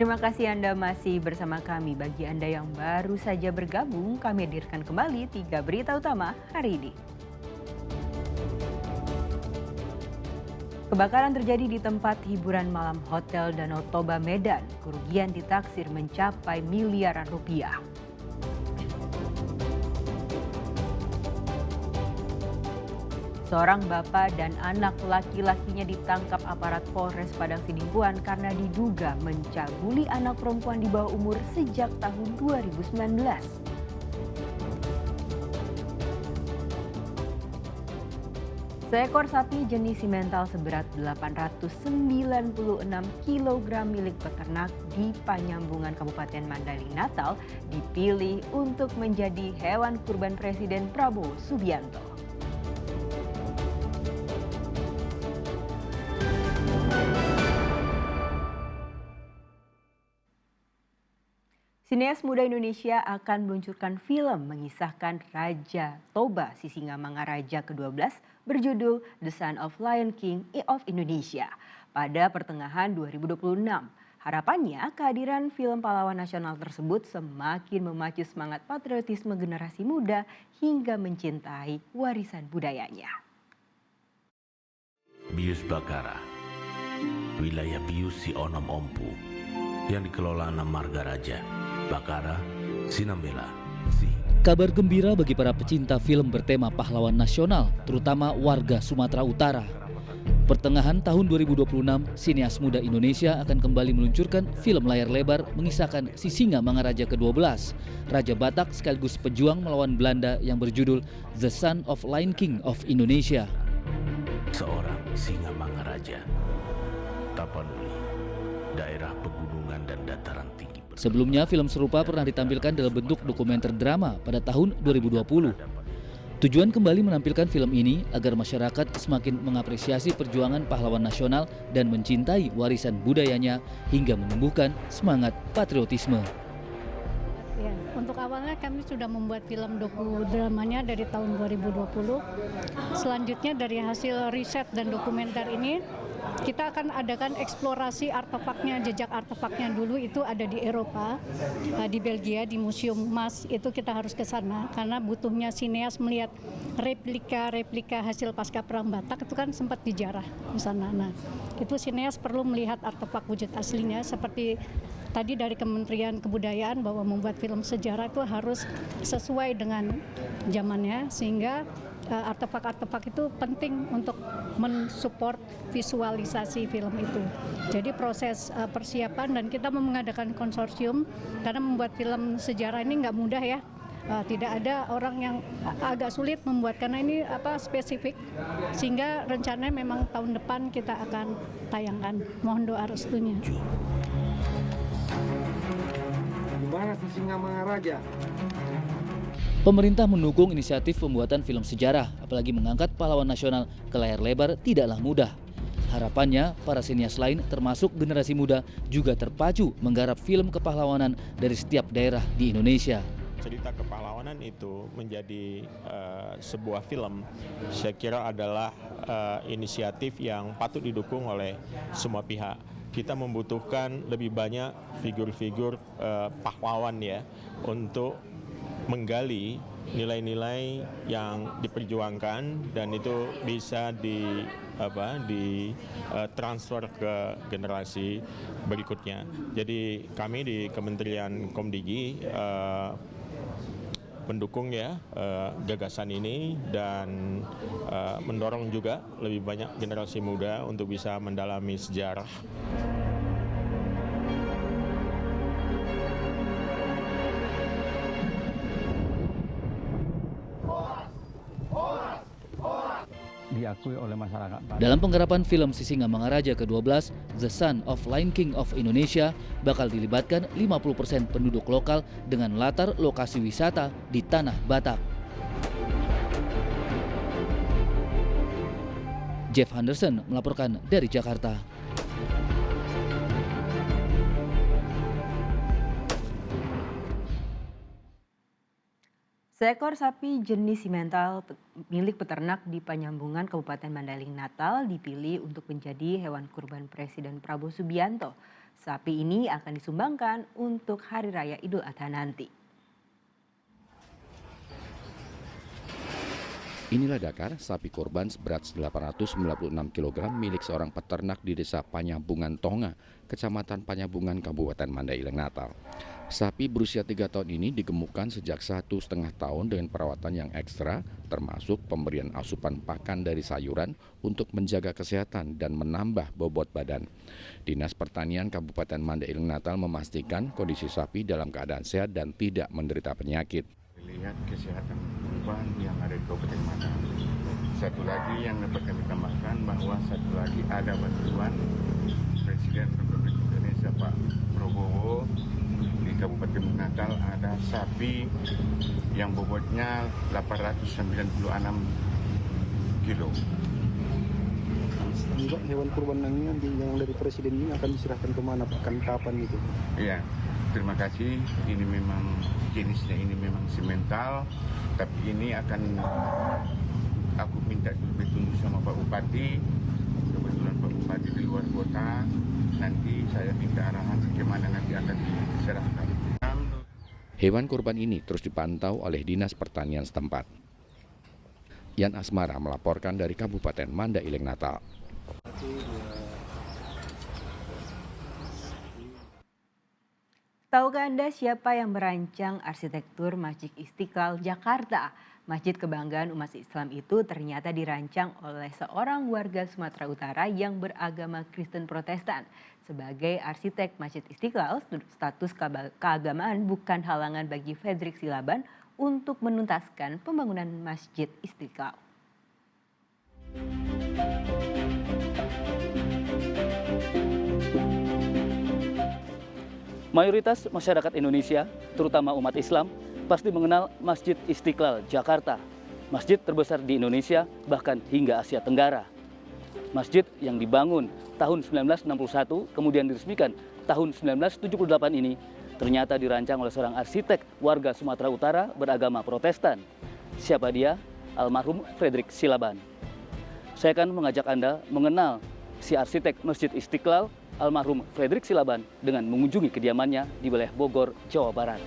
Terima kasih Anda masih bersama kami. Bagi Anda yang baru saja bergabung, kami hadirkan kembali 3 berita utama hari ini. Kebakaran terjadi di tempat hiburan malam Hotel Danau Toba Medan. Kerugian ditaksir mencapai miliaran rupiah. Seorang bapak dan anak laki-lakinya ditangkap aparat Polres Padang Sidimpuan karena diduga mencabuli anak perempuan di bawah umur sejak tahun 2019. Seekor sapi jenis simental seberat 896 kg milik peternak di Panyambungan Kabupaten Mandailing Natal dipilih untuk menjadi hewan kurban Presiden Prabowo Subianto. Sineas muda Indonesia akan meluncurkan film mengisahkan Raja Toba Sisingamangaraja ke-12 berjudul The Son of Lion King of Indonesia pada pertengahan 2026. Harapannya kehadiran film pahlawan nasional tersebut semakin memacu semangat patriotisme generasi muda hingga mencintai warisan budayanya. Bius Bakara, wilayah Bius Si Onom Ompu yang dikelola 6 marga raja. Bakara, Sinambela, Kabar gembira bagi para pecinta film bertema pahlawan nasional, terutama warga Sumatera Utara. Pertengahan tahun 2026, sineas muda Indonesia akan kembali meluncurkan film layar lebar mengisahkan Sisingamangaraja ke-12, Raja Batak sekaligus pejuang melawan Belanda yang berjudul The Son of Lion King of Indonesia. Seorang Singamangaraja, Tapanuli, daerah pegunungan dan dataran tinggi. Sebelumnya, film serupa pernah ditampilkan dalam bentuk dokumenter drama pada tahun 2020. Tujuan kembali menampilkan film ini agar masyarakat semakin mengapresiasi perjuangan pahlawan nasional dan mencintai warisan budayanya hingga menumbuhkan semangat patriotisme. Ya, untuk awalnya kami sudah membuat film dokudramanya dari tahun 2020. Selanjutnya dari hasil riset dan dokumenter ini, kita akan adakan eksplorasi artefaknya, jejak artefaknya dulu itu ada di Eropa, di Belgia, di Museum Mas, itu kita harus ke sana karena butuhnya sineas melihat replika hasil pasca perang Batak itu kan sempat dijarah di sana. Nah, itu sineas perlu melihat artefak wujud aslinya seperti tadi dari Kementerian Kebudayaan bahwa membuat film sejarah itu harus sesuai dengan zamannya sehingga artefak-artefak itu penting untuk mensupport visualisasi film itu. Jadi proses persiapan dan kita mengadakan konsorsium karena membuat film sejarah ini nggak mudah ya. Tidak ada orang yang agak sulit membuat karena ini spesifik sehingga rencananya memang tahun depan kita akan tayangkan. Mohon doa restunya. Gimana Sisingamangaraja? Pemerintah mendukung inisiatif pembuatan film sejarah, apalagi mengangkat pahlawan nasional ke layar lebar tidaklah mudah. Harapannya, para sinias lain termasuk generasi muda juga terpacu menggarap film kepahlawanan dari setiap daerah di Indonesia. Cerita kepahlawanan itu menjadi sebuah film, saya kira adalah inisiatif yang patut didukung oleh semua pihak. Kita membutuhkan lebih banyak figur-figur pahlawan ya untuk menggali nilai-nilai yang diperjuangkan dan itu bisa transfer ke generasi berikutnya. Jadi kami di Kementerian Komdigi mendukung ya gagasan ini dan mendorong juga lebih banyak generasi muda untuk bisa mendalami sejarah. Diakui oleh masyarakat. Dalam penggarapan film Sisingamangaraja ke-12, The Son of Lion King of Indonesia bakal dilibatkan 50% penduduk lokal dengan latar lokasi wisata di Tanah Batak. Jeff Henderson melaporkan dari Jakarta. Seekor sapi jenis simental milik peternak di Panyambungan Kabupaten Mandailing Natal dipilih untuk menjadi hewan kurban Presiden Prabowo Subianto. Sapi ini akan disumbangkan untuk Hari Raya Idul Adha nanti. Inilah Dakar, sapi korban seberat 896 kg milik seorang peternak di desa Panyambungan Tonga, Kecamatan Panyambungan, Kabupaten Mandailing Natal. Sapi berusia 3 tahun ini digemukkan sejak 1,5 tahun dengan perawatan yang ekstra, termasuk pemberian asupan pakan dari sayuran untuk menjaga kesehatan dan menambah bobot badan. Dinas Pertanian Kabupaten Mandailing Natal memastikan kondisi sapi dalam keadaan sehat dan tidak menderita penyakit. Lihat kesehatan kurban yang ada di Kabupaten Mandailing. Satu lagi yang dapat kami tambahkan bahwa satu lagi ada bantuan Presiden Republik Indonesia Pak Prabowo di Kabupaten Natal, ada sapi yang bobotnya 896 kilo. Hewan kurban yang dari Presiden ini akan diserahkan kemana Pak? Kapan gitu? Iya. Terima kasih, ini memang jenisnya ini memang simental, tapi ini akan aku minta ditunggu sama Pak Bupati. Kebetulan Pak Bupati di luar kota, nanti saya minta arahan bagaimana nanti akan diserahkan. Hewan kurban ini terus dipantau oleh Dinas Pertanian setempat. Yan Asmara melaporkan dari Kabupaten Mandailing Natal. Tahukah Anda siapa yang merancang arsitektur Masjid Istiqlal Jakarta? Masjid kebanggaan umat Islam itu ternyata dirancang oleh seorang warga Sumatera Utara yang beragama Kristen Protestan. Sebagai arsitek Masjid Istiqlal, status keagamaan bukan halangan bagi Fredrik Silaban untuk menuntaskan pembangunan Masjid Istiqlal. Mayoritas masyarakat Indonesia, terutama umat Islam, pasti mengenal Masjid Istiqlal Jakarta. Masjid terbesar di Indonesia, bahkan hingga Asia Tenggara. Masjid yang dibangun tahun 1961, kemudian diresmikan tahun 1978 ini, ternyata dirancang oleh seorang arsitek warga Sumatera Utara beragama Protestan. Siapa dia? Almarhum Fredrik Silaban. Saya akan mengajak Anda mengenal si arsitek Masjid Istiqlal, almarhum Fredrik Silaban, dengan mengunjungi kediamannya di wilayah Bogor, Jawa Barat.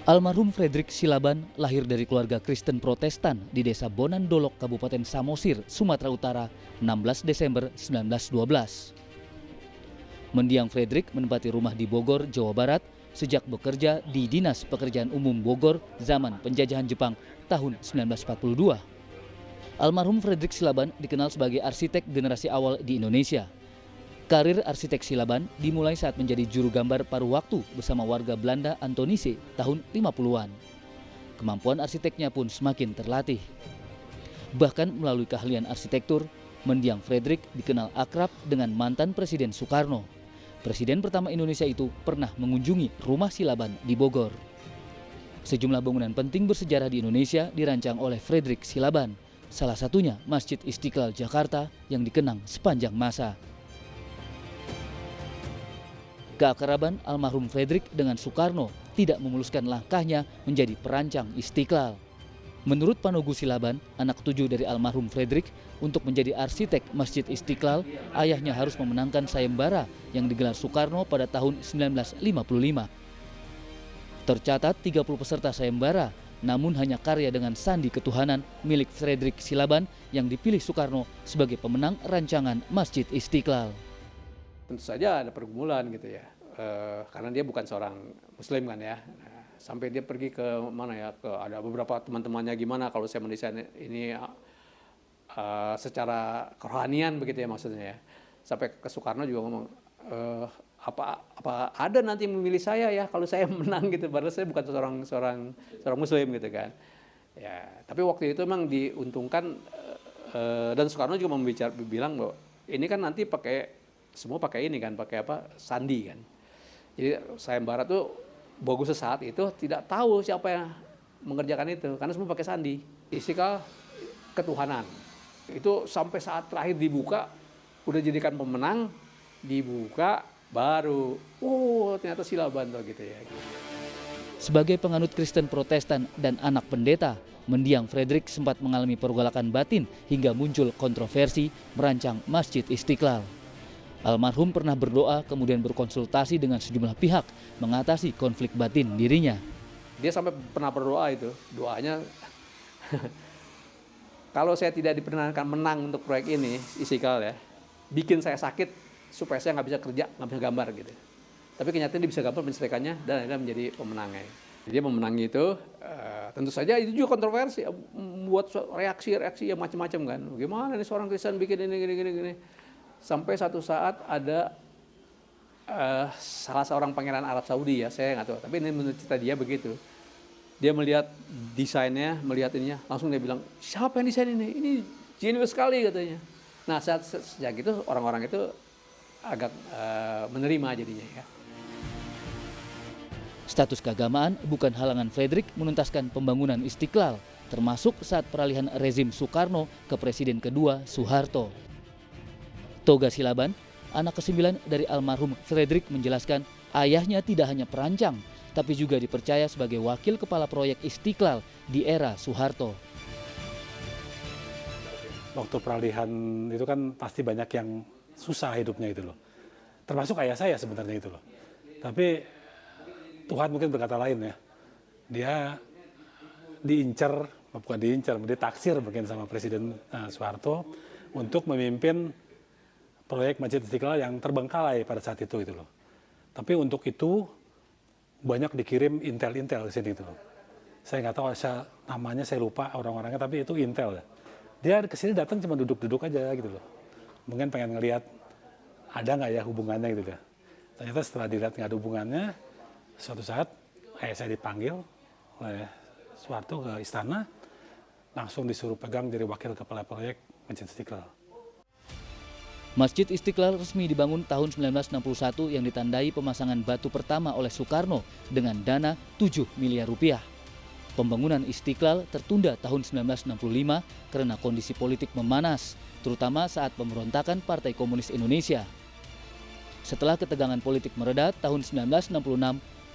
Almarhum Fredrik Silaban lahir dari keluarga Kristen Protestan di Desa Bonandolok, Kabupaten Samosir, Sumatera Utara, 16 Desember 1912. Mendiang Fredrik menempati rumah di Bogor, Jawa Barat, sejak bekerja di Dinas Pekerjaan Umum Bogor zaman penjajahan Jepang tahun 1942. Almarhum Fredrik Silaban dikenal sebagai arsitek generasi awal di Indonesia. Karir arsitek Silaban dimulai saat menjadi juru gambar paruh waktu bersama warga Belanda Antonise tahun 50-an. Kemampuan arsiteknya pun semakin terlatih. Bahkan melalui keahlian arsitektur, mendiang Fredrik dikenal akrab dengan mantan Presiden Soekarno. Presiden pertama Indonesia itu pernah mengunjungi rumah Silaban di Bogor. Sejumlah bangunan penting bersejarah di Indonesia dirancang oleh Fredrik Silaban. Salah satunya Masjid Istiqlal Jakarta yang dikenang sepanjang masa. Keakraban almarhum Fredrik dengan Soekarno tidak memuluskan langkahnya menjadi perancang Istiqlal. Menurut Panogu Silaban, anak 7 dari almarhum Fredrik, untuk menjadi arsitek Masjid Istiqlal, ayahnya harus memenangkan sayembara yang digelar Soekarno pada tahun 1955. Tercatat 30 peserta sayembara, namun hanya karya dengan sandi ketuhanan milik Fredrik Silaban yang dipilih Soekarno sebagai pemenang rancangan Masjid Istiqlal. Tentu saja ada pergumulan gitu ya, karena dia bukan seorang Muslim kan ya. Sampai dia pergi ke mana ya, ada beberapa teman-temannya, gimana kalau saya mendesain ini secara kerohanian begitu ya maksudnya ya. Sampai ke Soekarno juga ngomong, apa ada nanti memilih saya ya kalau saya menang gitu, padahal saya bukan seorang Muslim gitu kan. Ya, tapi waktu itu memang diuntungkan, dan Soekarno juga bilang bahwa ini kan nanti semua pakai ini kan, pakai sandi kan. Jadi sayembara tuh bagus sesaat itu tidak tahu siapa yang mengerjakan itu, karena semua pakai sandi. Istiqlal ketuhanan, Itu sampai saat terakhir dibuka, udah jadikan pemenang, dibuka, baru, ternyata Silaban tuh gitu ya. Sebagai penganut Kristen Protestan dan anak pendeta, mendiang Fredrik sempat mengalami pergolakan batin hingga muncul kontroversi merancang Masjid Istiqlal. Almarhum pernah berdoa kemudian berkonsultasi dengan sejumlah pihak mengatasi konflik batin dirinya. Dia sampai pernah berdoa itu, doanya kalau saya tidak diperkenankan menang untuk proyek ini, Istiqlal ya, bikin saya sakit supaya saya nggak bisa kerja, nggak bisa gambar gitu. Tapi kenyataan dia bisa gambar menyelesaikannya dan akhirnya menjadi pemenangnya. Dia memenangi itu, tentu saja itu juga kontroversi, membuat reaksi-reaksi yang macam-macam kan. Bagaimana nih seorang Kristen bikin ini, gini. Sampai satu saat ada salah seorang pangeran Arab Saudi ya, saya nggak tahu. Tapi ini menurut cerita dia begitu. Dia melihat desainnya, melihat ininya, langsung dia bilang, siapa yang desain ini? Ini jenius sekali katanya. Nah sejak itu orang-orang itu agak menerima jadinya ya. Status keagamaan bukan halangan Fredrik menuntaskan pembangunan Istiqlal, termasuk saat peralihan rezim Soekarno ke Presiden kedua Soeharto. Toga Silaban, anak ke-9 dari almarhum Fredrik, menjelaskan ayahnya tidak hanya perancang, tapi juga dipercaya sebagai wakil kepala proyek Istiqlal di era Soeharto. Waktu peralihan itu kan pasti banyak yang susah hidupnya itu loh. Termasuk ayah saya sebenarnya itu loh. Tapi Tuhan mungkin berkata lain ya. Dia ditaksir mungkin sama Presiden Soeharto untuk memimpin proyek Masjid Istiqlal yang terbengkalai pada saat itu gitu loh. Tapi untuk itu banyak dikirim intel-intel ke sini itu loh. Saya nggak tahu namanya, saya lupa orang-orangnya, tapi itu intel ya. Dia ke sini datang cuma duduk-duduk aja gitu loh. Mungkin pengen ngelihat ada nggak ya hubungannya gitu ya. Ternyata setelah dilihat nggak ada hubungannya, suatu saat saya dipanggil oleh Soeharto ke istana, langsung disuruh pegang jadi wakil kepala proyek Masjid Istiqlal. Masjid Istiqlal resmi dibangun tahun 1961 yang ditandai pemasangan batu pertama oleh Soekarno dengan dana 7 miliar rupiah. Pembangunan Istiqlal tertunda tahun 1965 karena kondisi politik memanas, terutama saat pemberontakan Partai Komunis Indonesia. Setelah ketegangan politik mereda tahun 1966,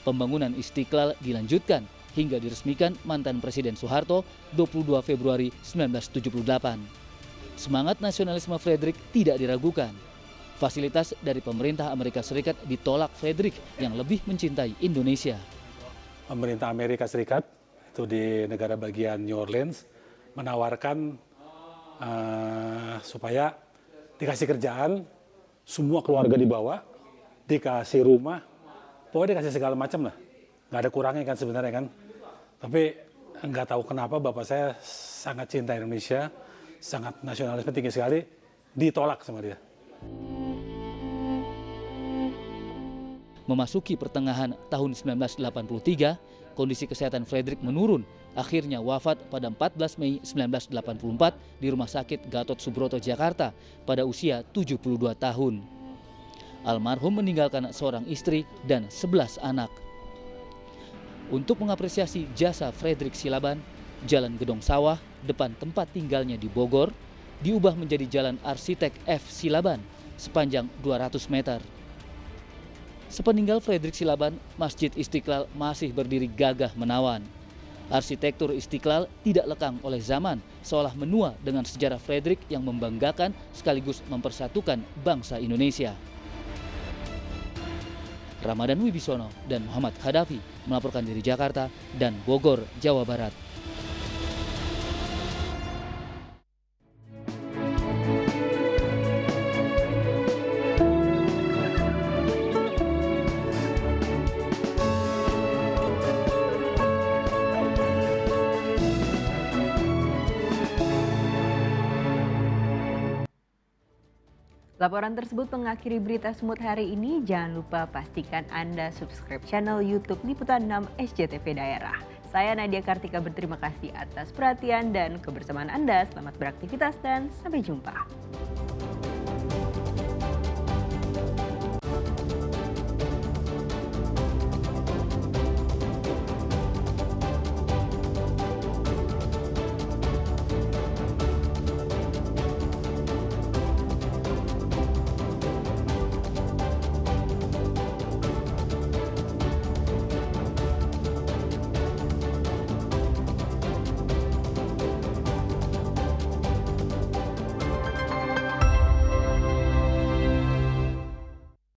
pembangunan Istiqlal dilanjutkan hingga diresmikan mantan Presiden Soeharto 22 Februari 1978. Semangat nasionalisme Fredrik tidak diragukan. Fasilitas dari pemerintah Amerika Serikat ditolak Fredrik yang lebih mencintai Indonesia. Pemerintah Amerika Serikat itu di negara bagian New Orleans menawarkan supaya dikasih kerjaan, semua keluarga dibawa, dikasih rumah, pokoknya dikasih segala macam lah. Nggak ada kurangnya kan sebenarnya kan. Tapi nggak tahu kenapa bapak saya sangat cinta Indonesia, sangat nasionalisme tinggi sekali, ditolak sama dia. Memasuki pertengahan tahun 1983, kondisi kesehatan Fredrik menurun. Akhirnya wafat pada 14 Mei 1984 di Rumah Sakit Gatot Subroto, Jakarta pada usia 72 tahun. Almarhum meninggalkan seorang istri dan 11 anak. Untuk mengapresiasi jasa Fredrik Silaban, Jalan Gedong Sawah depan tempat tinggalnya di Bogor diubah menjadi Jalan Arsitek F. Silaban sepanjang 200 meter. Sepeninggal Fredrik Silaban, Masjid Istiqlal masih berdiri gagah menawan. Arsitektur Istiqlal tidak lekang oleh zaman, seolah menua dengan sejarah Fredrik yang membanggakan sekaligus mempersatukan bangsa Indonesia. Ramadan Wibisono dan Muhammad Khadafi melaporkan dari Jakarta dan Bogor, Jawa Barat. Laporan tersebut mengakhiri berita Smooth hari ini. Jangan lupa pastikan Anda subscribe channel YouTube Liputan 6 SCTV Daerah. Saya Nadia Kartika berterima kasih atas perhatian dan kebersamaan Anda. Selamat beraktivitas dan sampai jumpa.